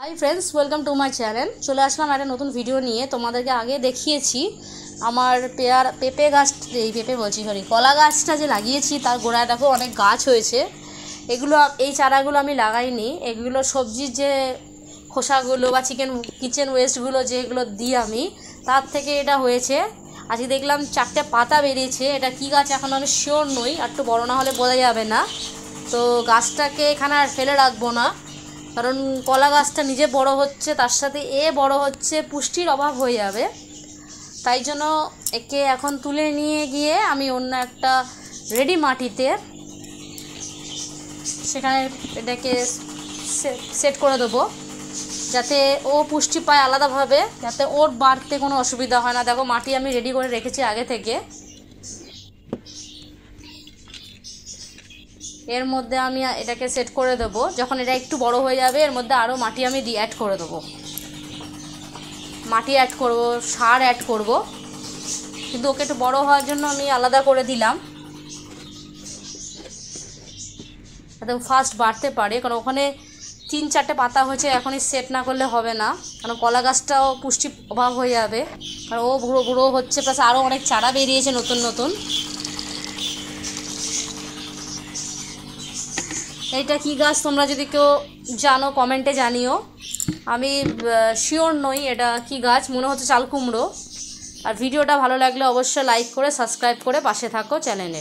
High friends welcome to my channel चले आसलाम एक नतून भिडियो निये तोमादेरके आगे देखिएछि आमार पेपे गाछ पेपे बोलछि सरि कला गाछटा जे लागिएछि तार गोड़ाय देखो अनेक गाछ हयेछे एगुलो এই চারাগুলো আমি লাগাইনি এগুলো সবজির যে খোসাগুলো বা কিচেন ওয়েস্টগুলো যেগুলো দিই আমি তার থেকে এটা হয়েছে। আজকে দেখলাম চারটে পাতা বেরিয়েছে। এটা কি গাছ এখন আমি শিওর নই, আর একটু বড় না হলে বোঝা যাবে না। তো গাছটাকে এখানে আর ফেলে রাখবো না, কারণ কলা গাছটা নিজে বড় হচ্ছে তার সাথে বড় হচ্ছে, পুষ্টির অভাব হয়ে যাবে। তাই জন্য একে এখন তুলে নিয়ে গিয়ে আমি অন্য একটা রেডি মাটিতে সেখানে এটাকে সেট করে দেবো, যাতে ও পুষ্টি পায় আলাদাভাবে, যাতে ওর বাড়তে কোনো অসুবিধা হয় না। দেখো মাটি আমি রেডি করে রেখেছি আগে থেকে। এর মধ্যে আমি এটাকে সেট করে দেবো। যখন এটা একটু বড় হয়ে যাবে এর মধ্যে আরও মাটি আমি অ্যাড করে দেবো, মাটি অ্যাড করব, সার অ্যাড করব, কিন্তু ওকে একটু বড় হওয়ার জন্য আমি আলাদা করে দিলাম যাতে ফাস্ট বাড়তে পারে। কারণ ওখানে 3-4টে পাতা হয়েছে, এখনই সেট না করলে হবে না, কারণ কলা গাছটাও পুষ্টি অভাব হয়ে যাবে। কারণ ও বুড়ো বুড়ো হচ্ছে, প্লাস আরও অনেক চারা বেরিয়েছে নতুন নতুন। এইটা কি গাছ তোমরা যদি কেউ জানো কমেন্টে জানিও। আমি শিওর নই এটা কি গাছ, মনে হচ্ছে চাল কুমড়ো। আর ভিডিওটা ভালো লাগলে অবশ্যই লাইক করে সাবস্ক্রাইব করে পাশে থাকো চ্যানেলে।